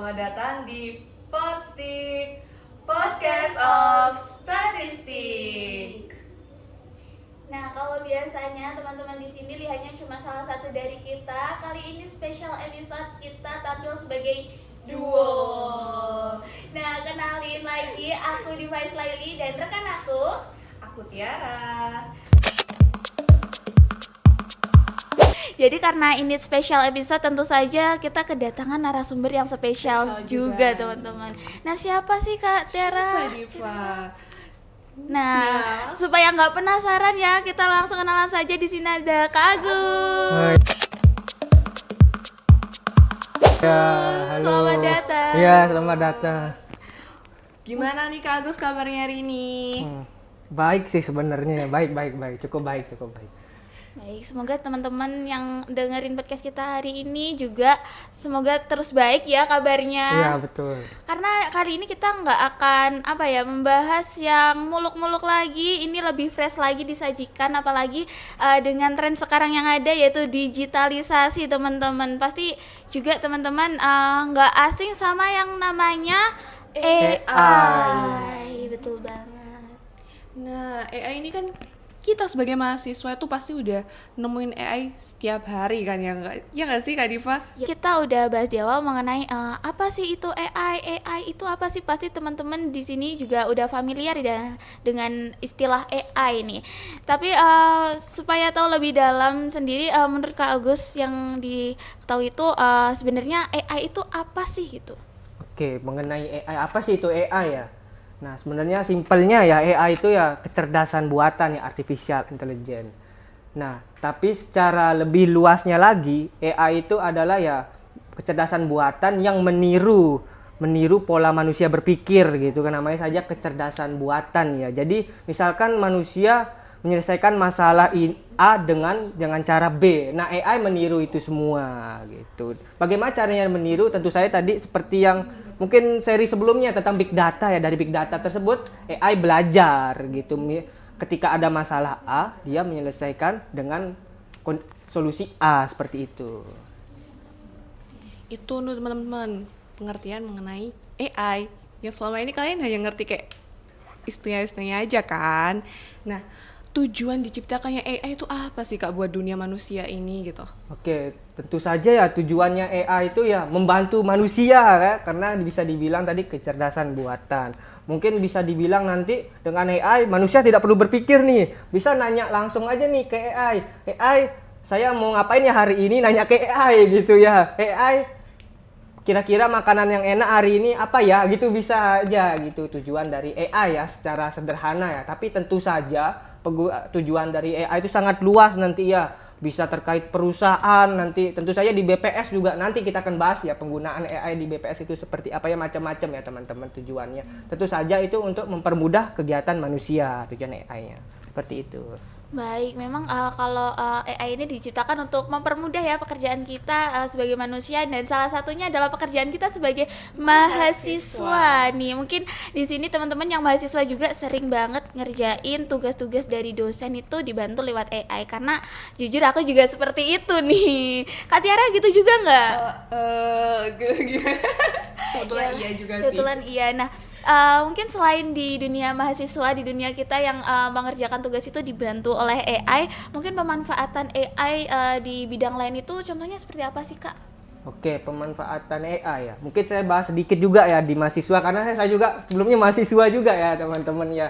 Selamat datang di Podstik, Podcast of Statistik. Nah, kalau biasanya teman-teman di sini lihatnya cuma salah satu dari kita, kali ini special episode kita tampil sebagai duo. Nah, kenalin lagi, aku Device Laili dan rekan Aku Tiara. Jadi karena ini special episode, tentu saja kita kedatangan narasumber yang spesial juga teman-teman. Nah, siapa sih Kak Tiara? Diva. Nah, supaya nggak penasaran ya, kita langsung kenalan saja. Di sini ada Kak Agus. Hai. Ya, halo. Selamat datang. Iya, selamat datang. Gimana nih Kak Agus kabarnya hari ini? Baik sih sebenarnya, baik, cukup baik. Baik, semoga teman-teman yang dengerin podcast kita hari ini juga semoga terus baik ya kabarnya. Iya, betul. Karena kali ini kita nggak akan membahas yang muluk-muluk lagi. Ini lebih fresh lagi disajikan, apalagi dengan tren sekarang yang ada yaitu digitalisasi teman-teman. Pasti juga teman-teman nggak asing sama yang namanya AI. Betul banget. Nah, AI ini kan kita sebagai mahasiswa itu pasti udah nemuin AI setiap hari kan, ya nggak sih Kak Diva? Kita udah bahas di awal mengenai apa sih itu AI. AI itu apa sih? Pasti teman-teman di sini juga udah familiar ya dengan istilah AI nih. Tapi supaya tahu lebih dalam sendiri, menurut Kak Agus yang diketahui itu sebenarnya AI itu apa sih gitu? Oke, mengenai AI, apa sih itu AI ya? Nah, sebenarnya simpelnya ya AI itu ya kecerdasan buatan ya, artificial intelligence. Nah, tapi secara lebih luasnya lagi, AI itu adalah ya kecerdasan buatan yang meniru pola manusia berpikir gitu kan, namanya saja kecerdasan buatan ya. Jadi, misalkan manusia menyelesaikan masalah A dengan cara B. Nah, AI meniru itu semua gitu. Bagaimana caranya meniru? Tentu saja tadi seperti yang mungkin seri sebelumnya tentang big data ya, dari big data tersebut AI belajar gitu. Ketika ada masalah A, dia menyelesaikan dengan solusi A seperti itu. Itu untuk teman-teman pengertian mengenai AI. Yang selama ini kalian hanya ngerti kayak istilah-istilahnya aja kan. Nah, tujuan diciptakannya AI itu apa sih Kak buat dunia manusia ini gitu? Oke, tentu saja ya tujuannya AI itu ya membantu manusia ya, karena bisa dibilang tadi kecerdasan buatan. Mungkin bisa dibilang nanti dengan AI manusia tidak perlu berpikir nih, bisa nanya langsung aja nih ke AI. AI, saya mau ngapain ya hari ini, nanya ke AI gitu ya. AI, kira-kira makanan yang enak hari ini apa ya, gitu bisa aja gitu tujuan dari AI ya secara sederhana ya. Tapi tentu saja tujuan dari AI itu sangat luas nanti ya, bisa terkait perusahaan nanti, tentu saja di BPS juga nanti kita akan bahas ya penggunaan AI di BPS itu seperti apa ya, macam-macam ya teman-teman tujuannya. Tentu saja itu untuk mempermudah kegiatan manusia, tujuan AI-nya seperti itu. Baik, memang kalau AI ini diciptakan untuk mempermudah ya pekerjaan kita sebagai manusia, dan salah satunya adalah pekerjaan kita sebagai mahasiswa nih. Mungkin di sini teman-teman yang mahasiswa juga sering banget ngerjain tugas-tugas dari dosen itu dibantu lewat AI, karena jujur aku juga seperti itu nih. Kak Tiara gitu juga nggak? Kebetulan iya juga sih. Kebetulan iya. Nah, mungkin selain di dunia mahasiswa, di dunia kita yang mengerjakan tugas itu dibantu oleh AI, mungkin pemanfaatan AI di bidang lain itu contohnya seperti apa sih Kak? Oke, pemanfaatan AI ya. Mungkin saya bahas sedikit juga ya di mahasiswa, karena saya juga sebelumnya mahasiswa juga ya teman-teman ya.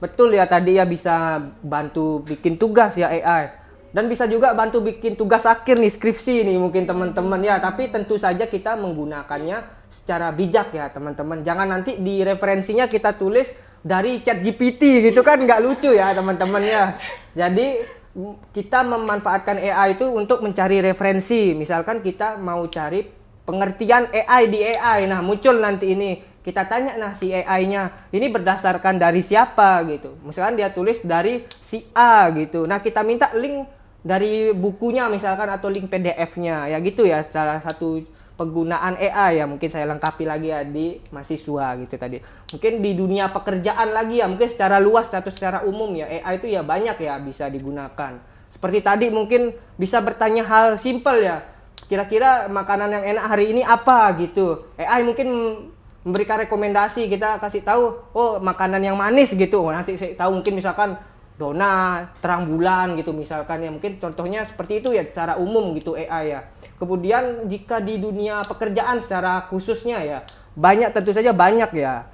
Betul ya tadi ya, bisa bantu bikin tugas ya AI. Dan bisa juga bantu bikin tugas akhir nih, skripsi nih mungkin teman-teman ya. Tapi tentu saja kita menggunakannya secara bijak ya teman-teman. Jangan nanti di referensinya kita tulis dari ChatGPT gitu kan, nggak lucu ya teman-teman ya. Jadi kita memanfaatkan AI itu untuk mencari referensi. Misalkan kita mau cari pengertian AI di AI. Nah, muncul nanti ini. Kita tanya nah si AI-nya, ini berdasarkan dari siapa gitu. Misalkan dia tulis dari si A gitu. Nah, kita minta link dari bukunya misalkan atau link PDF-nya. Ya gitu ya, salah satu penggunaan AI ya, mungkin saya lengkapi lagi ya di mahasiswa gitu tadi. Mungkin di dunia pekerjaan lagi ya, mungkin secara luas atau secara umum ya, AI itu ya banyak ya bisa digunakan. Seperti tadi mungkin bisa bertanya hal simpel ya, kira-kira makanan yang enak hari ini apa gitu. AI mungkin memberikan rekomendasi, kita kasih tahu, oh makanan yang manis gitu. Nanti saya tahu mungkin misalkan donat, terang bulan gitu misalkan ya. Mungkin contohnya seperti itu ya secara umum gitu AI ya. Kemudian jika di dunia pekerjaan secara khususnya ya, tentu saja banyak ya.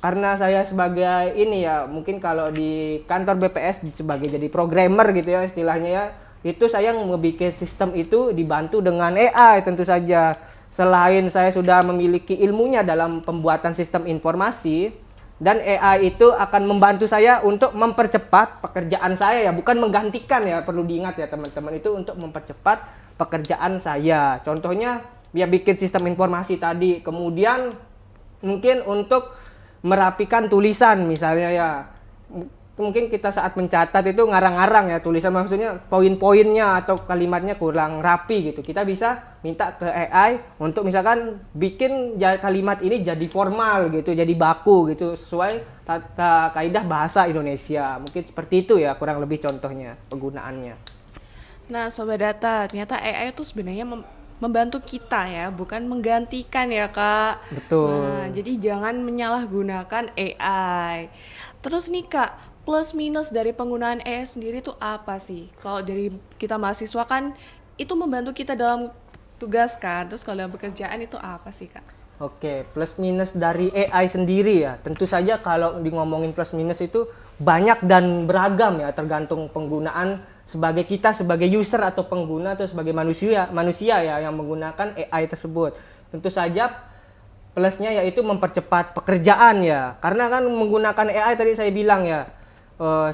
Karena saya sebagai ini ya, mungkin kalau di kantor BPS sebagai jadi programmer gitu ya istilahnya ya, itu saya membuat sistem itu dibantu dengan AI tentu saja. Selain saya sudah memiliki ilmunya dalam pembuatan sistem informasi, dan AI itu akan membantu saya untuk mempercepat pekerjaan saya ya, bukan menggantikan ya, perlu diingat ya teman-teman, itu untuk mempercepat pekerjaan saya. Contohnya dia bikin sistem informasi tadi, kemudian mungkin untuk merapikan tulisan misalnya ya. Mungkin kita saat mencatat itu ngarang-ngarang ya tulisan, maksudnya poin-poinnya atau kalimatnya kurang rapi gitu. Kita bisa minta ke AI untuk misalkan bikin kalimat ini jadi formal gitu, jadi baku gitu, sesuai tata kaidah bahasa Indonesia. Mungkin seperti itu ya kurang lebih contohnya penggunaannya. Nah, Sobat Data, ternyata AI itu sebenarnya membantu kita ya, bukan menggantikan ya, Kak. Betul. Nah, jadi jangan menyalahgunakan AI. Terus nih, Kak, plus minus dari penggunaan AI sendiri itu apa sih? Kalau dari kita mahasiswa kan itu membantu kita dalam tugas kan. Terus kalau dalam pekerjaan itu apa sih, Kak? Oke, plus minus dari AI sendiri ya. Tentu saja kalau ngomongin plus minus itu banyak dan beragam ya, tergantung penggunaan sebagai user atau pengguna atau sebagai manusia ya yang menggunakan AI tersebut. Tentu saja plusnya yaitu mempercepat pekerjaan ya. Karena kan menggunakan AI tadi saya bilang ya,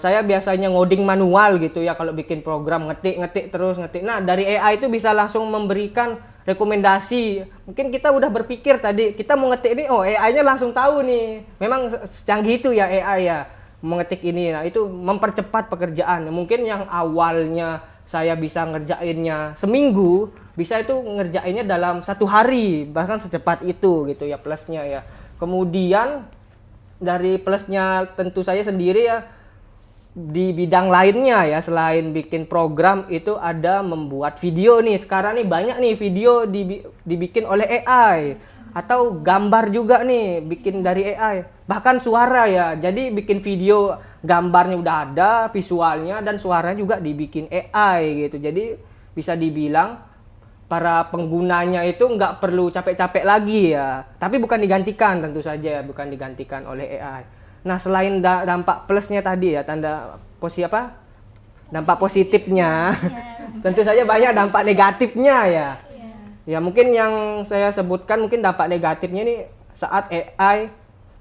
saya biasanya ngoding manual gitu ya kalau bikin program, ngetik terus. Nah, dari AI itu bisa langsung memberikan rekomendasi. Mungkin kita udah berpikir tadi, kita mau ngetik ini, oh AI-nya langsung tahu nih. Memang secanggih itu ya AI ya, mengetik ini. Nah, itu mempercepat pekerjaan. Mungkin yang awalnya saya bisa ngerjainnya seminggu, bisa itu ngerjainnya dalam 1 hari, bahkan secepat itu gitu ya plusnya ya. Kemudian dari plusnya tentu saya sendiri ya, di bidang lainnya ya, selain bikin program itu ada membuat video nih. Sekarang nih banyak nih video dibikin oleh AI, atau gambar juga nih bikin dari AI, bahkan suara ya. Jadi bikin video, gambarnya udah ada, visualnya dan suaranya juga dibikin AI gitu. Jadi bisa dibilang para penggunanya itu nggak perlu capek-capek lagi ya. Tapi bukan digantikan, tentu saja ya, bukan digantikan oleh AI. Nah, selain dampak plusnya tadi ya, dampak positifnya, tentu saja banyak dampak negatifnya ya. Ya mungkin yang saya sebutkan, mungkin dampak negatifnya nih saat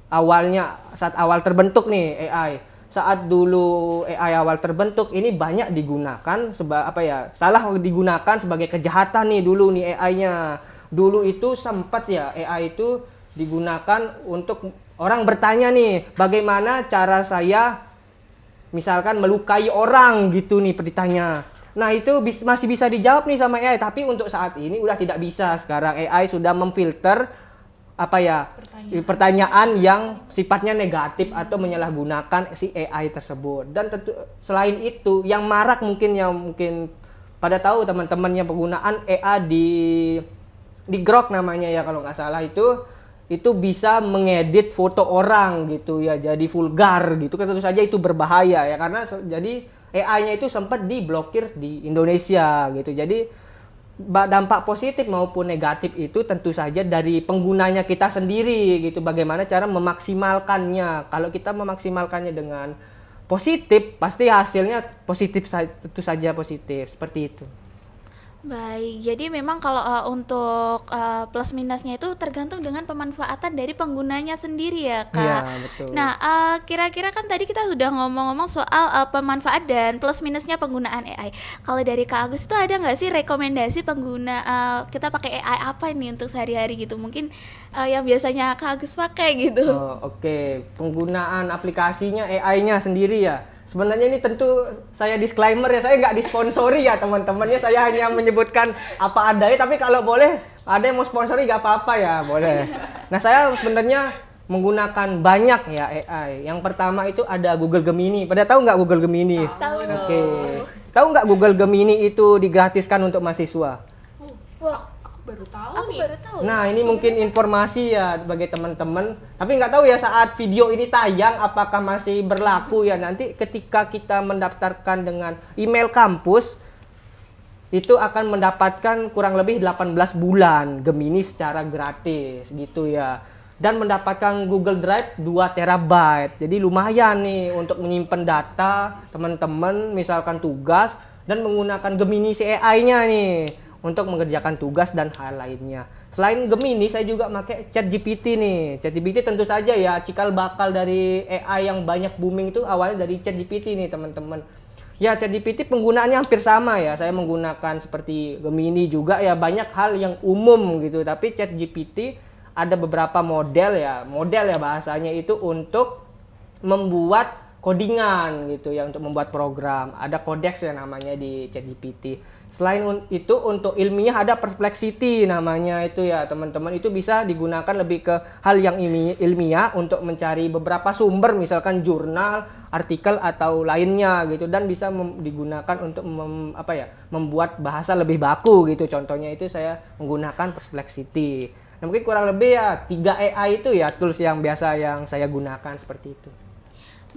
awal terbentuk nih AI. Saat dulu AI awal terbentuk ini banyak digunakan salah digunakan sebagai kejahatan nih dulu nih AI-nya. Dulu itu sempat ya AI itu digunakan untuk orang bertanya nih, bagaimana cara saya misalkan melukai orang gitu nih ditanya. Nah, itu masih bisa dijawab nih sama AI, tapi untuk saat ini udah tidak bisa. Sekarang AI sudah memfilter pertanyaan yang sifatnya negatif atau menyalahgunakan si AI tersebut. Dan tentu selain itu yang marak mungkin pada tahu teman-temannya penggunaan AI di Grok namanya ya kalau nggak salah, itu bisa mengedit foto orang gitu ya, jadi vulgar gitu kan. Tentu saja itu berbahaya ya, karena jadi AI-nya itu sempat diblokir di Indonesia gitu. Jadi dampak positif maupun negatif itu tentu saja dari penggunanya kita sendiri gitu, bagaimana cara memaksimalkannya. Kalau kita memaksimalkannya dengan positif, pasti hasilnya positif, tentu saja positif, seperti itu. Baik, jadi memang kalau untuk plus minusnya itu tergantung dengan pemanfaatan dari penggunanya sendiri ya, Kak. Iya, betul. Nah, kira-kira kan tadi kita sudah ngomong-ngomong soal pemanfaat dan plus minusnya penggunaan AI. Kalau dari Kak Agus tuh ada nggak sih rekomendasi pengguna kita pakai AI apa nih untuk sehari-hari gitu? Mungkin yang biasanya Kak Agus pakai gitu. Oke. Penggunaan aplikasinya AI-nya sendiri ya. Sebenarnya ini tentu saya disclaimer ya, saya nggak disponsori ya teman-temannya, saya hanya menyebutkan apa adanya, tapi kalau boleh ada yang mau sponsori nggak apa-apa ya, boleh. Nah, saya sebenarnya menggunakan banyak ya AI. Yang pertama itu ada Google Gemini. Pada tahu nggak Google Gemini? Tahu. Oke. Tahu nggak Google Gemini itu digratiskan untuk mahasiswa? Wah, Aku baru tahu aku nih. baru tahu. Nah, ini mungkin informasi ya bagi teman-teman. Tapi nggak tahu ya saat video ini tayang apakah masih berlaku ya. Nanti ketika kita mendaftarkan dengan email kampus, itu akan mendapatkan kurang lebih 18 bulan Gemini secara gratis gitu ya. Dan mendapatkan Google Drive 2 terabyte. Jadi lumayan nih untuk menyimpan data teman-teman misalkan tugas dan menggunakan Gemini AI-nya nih untuk mengerjakan tugas dan hal lainnya. Selain Gemini, saya juga pakai ChatGPT nih. ChatGPT tentu saja ya cikal bakal dari AI yang banyak booming itu awalnya dari ChatGPT nih teman-teman. Ya ChatGPT penggunaannya hampir sama ya. Saya menggunakan seperti Gemini juga ya, banyak hal yang umum gitu. Tapi ChatGPT ada beberapa model ya bahasanya itu untuk membuat codingan gitu ya, untuk membuat program. Ada kodeks ya namanya di ChatGPT. Selain itu untuk ilmiah ada Perplexity namanya itu ya teman-teman, itu bisa digunakan lebih ke hal yang ilmiah untuk mencari beberapa sumber misalkan jurnal, artikel atau lainnya gitu, dan bisa digunakan untuk membuat bahasa lebih baku gitu. Contohnya itu saya menggunakan Perplexity. Nah, mungkin kurang lebih ya 3 AI itu ya tools yang biasa yang saya gunakan seperti itu.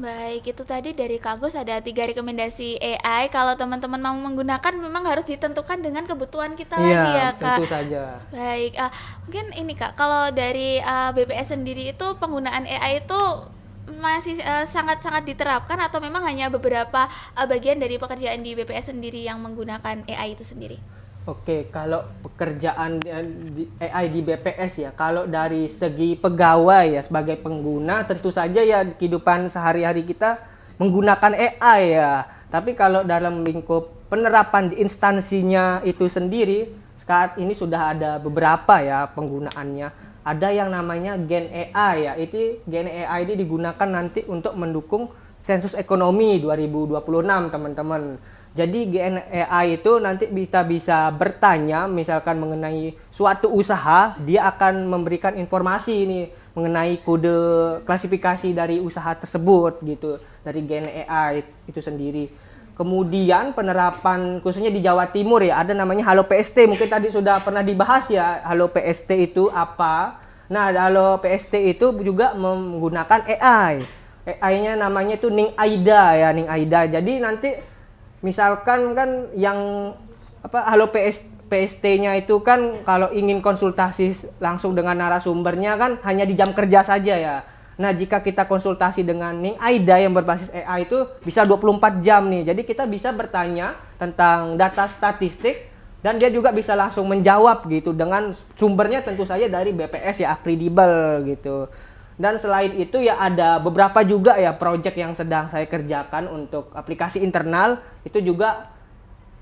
Baik, itu tadi dari Kak Agus ada 3 rekomendasi AI. Kalau teman-teman mau menggunakan memang harus ditentukan dengan kebutuhan kita lagi ya, Kak. Tentu saja. Baik, mungkin ini Kak, kalau dari BPS sendiri itu penggunaan AI itu masih sangat-sangat diterapkan atau memang hanya beberapa bagian dari pekerjaan di BPS sendiri yang menggunakan AI itu sendiri? Oke, kalau pekerjaan AI di BPS ya, kalau dari segi pegawai ya sebagai pengguna tentu saja ya kehidupan sehari-hari kita menggunakan AI ya. Tapi kalau dalam lingkup penerapan di instansinya itu sendiri, saat ini sudah ada beberapa ya penggunaannya. Ada yang namanya Gen AI ya. Itu Gen AI ini digunakan nanti untuk mendukung sensus ekonomi 2026 teman-teman. Jadi GNAI itu nanti kita bisa bertanya misalkan mengenai suatu usaha, dia akan memberikan informasi ini mengenai kode klasifikasi dari usaha tersebut gitu dari GNAI itu sendiri. Kemudian penerapan khususnya di Jawa Timur ya, ada namanya Halo PST, mungkin tadi sudah pernah dibahas ya Halo PST itu apa. Nah, Halo PST itu juga menggunakan AI. AI-nya namanya itu Ning Aida ya, Ning Aida. Jadi nanti misalkan kan yang Halo PST-nya itu kan kalau ingin konsultasi langsung dengan narasumbernya kan hanya di jam kerja saja ya. Nah, jika kita konsultasi dengan Ning Aida yang berbasis AI itu bisa 24 jam nih. Jadi kita bisa bertanya tentang data statistik dan dia juga bisa langsung menjawab gitu dengan sumbernya tentu saja dari BPS ya, kredibel gitu. Dan selain itu ya ada beberapa juga ya project yang sedang saya kerjakan untuk aplikasi internal, itu juga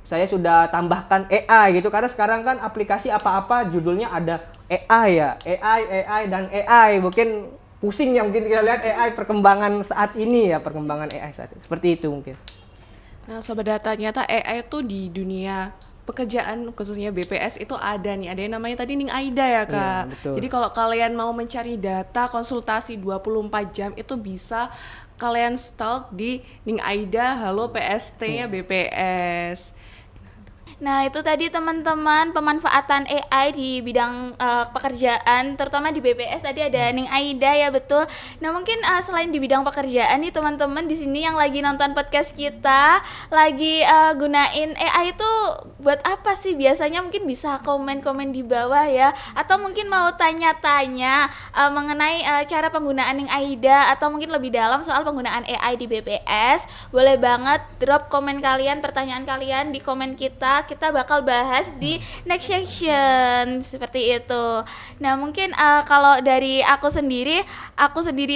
saya sudah tambahkan AI gitu, karena sekarang kan aplikasi apa-apa judulnya ada AI ya, AI dan AI. Mungkin pusing ya mungkin kita lihat AI perkembangan saat ini ya, perkembangan AI saat ini. Seperti itu mungkin. Nah, Sobat Data, ternyata AI itu di dunia pekerjaan khususnya BPS itu ada nih, ada yang namanya tadi Ning Aida ya Kak. Iya, betul. Jadi kalau kalian mau mencari data konsultasi 24 jam itu bisa kalian stalk di Ning Aida Halo PST-nya BPS. Nah, itu tadi teman-teman pemanfaatan AI di bidang pekerjaan, terutama di BPS tadi ada Ning Aida ya, betul. Nah, mungkin selain di bidang pekerjaan nih teman-teman di sini yang lagi nonton podcast kita, lagi gunain AI itu buat apa sih? Biasanya mungkin bisa komen-komen di bawah ya, atau mungkin mau tanya-tanya mengenai cara penggunaan Ning Aida atau mungkin lebih dalam soal penggunaan AI di BPS. Boleh banget drop komen kalian, pertanyaan kalian di komen kita bakal bahas di next section seperti itu. Nah, mungkin kalau dari aku sendiri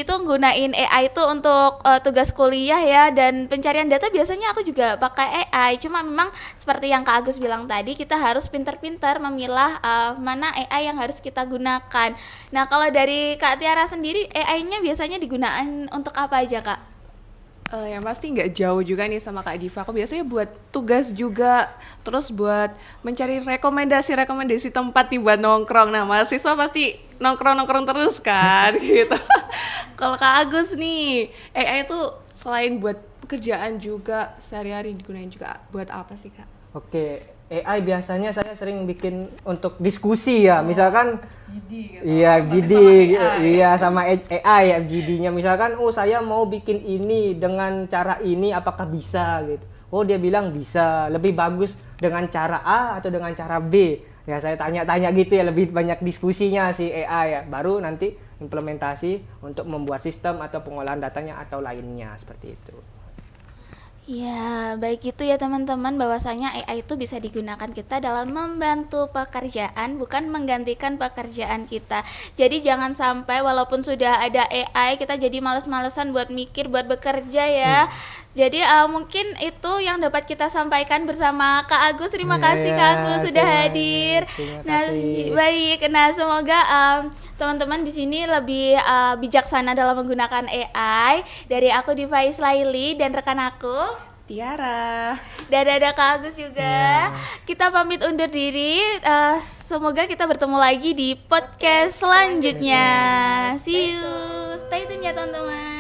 itu gunain AI itu untuk tugas kuliah ya, dan pencarian data biasanya aku juga pakai AI. Cuma memang seperti yang Kak Agus bilang tadi, kita harus pintar-pintar memilah mana AI yang harus kita gunakan. Nah, kalau dari Kak Tiara sendiri AI-nya biasanya digunakan untuk apa aja, Kak? Yang pasti nggak jauh juga nih sama Kak Diva. Aku biasanya buat tugas juga, terus buat mencari rekomendasi tempat nih buat nongkrong. Nah, mahasiswa pasti nongkrong terus kan gitu. Kalau Kak Agus nih, AI itu selain buat pekerjaan juga sehari-hari digunain juga buat apa sih Kak? Oke, AI biasanya saya sering bikin untuk diskusi ya, misalkan iya FGD, iya sama AI ya FGD-nya, misalkan saya mau bikin ini dengan cara ini apakah bisa gitu. Dia bilang bisa, lebih bagus dengan cara A atau dengan cara B. Ya saya tanya-tanya gitu ya, lebih banyak diskusinya si AI ya, baru nanti implementasi untuk membuat sistem atau pengolahan datanya atau lainnya seperti itu. Ya, baik itu ya teman-teman, bahwasanya AI itu bisa digunakan kita dalam membantu pekerjaan, bukan menggantikan pekerjaan kita. Jadi jangan sampai walaupun sudah ada AI, kita jadi males-malesan buat mikir, buat bekerja ya. Jadi mungkin itu yang dapat kita sampaikan bersama Kak Agus. Terima kasih Kak Agus sudah hadir. Nah, baik. Nah, semoga teman-teman di sini lebih bijaksana dalam menggunakan AI. Dari aku Diva Islaili dan rekan aku Tiara. dan ada Kak Agus juga. Kita pamit undur diri. Semoga kita bertemu lagi di podcast selanjutnya. See you. Stay tune ya teman-teman.